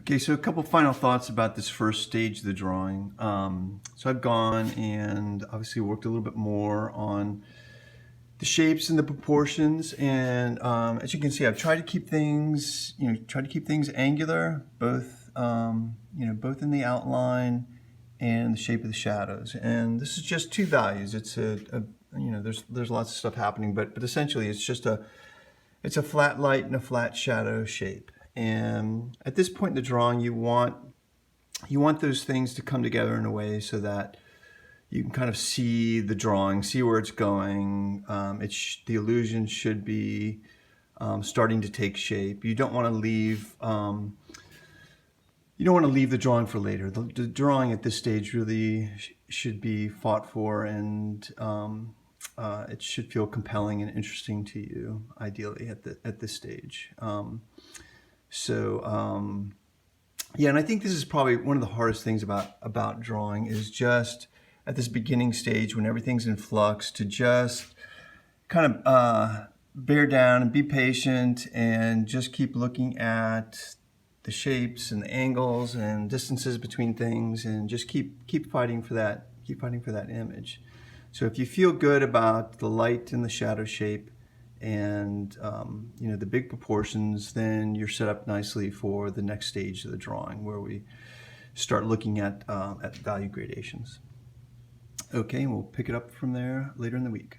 Okay, so a couple final thoughts about this first stage of the drawing. So I've gone and obviously worked a little bit more on the shapes and the proportions, and as you can see, I've tried to keep things, angular, both both in the outline and the shape of the shadows. And this is just two values. It's there's lots of stuff happening, but essentially it's a flat light and a flat shadow shape. And at this point in the drawing, you want those things to come together in a way so that you can kind of see the drawing, see where it's going. The illusion should be starting to take shape. You don't want to leave the drawing for later. The drawing at this stage really should be fought for, and it should feel compelling and interesting to you, ideally at this stage. Yeah, and I think this is probably one of the hardest things about drawing, is just at this beginning stage when everything's in flux, to just kind of bear down and be patient and just keep looking at the shapes and the angles and distances between things, and just keep fighting for that image. So if you feel good about the light and the shadow shape and the big proportions, then you're set up nicely for the next stage of the drawing, where we start looking at value gradations. Okay, and we'll pick it up from there later in the week.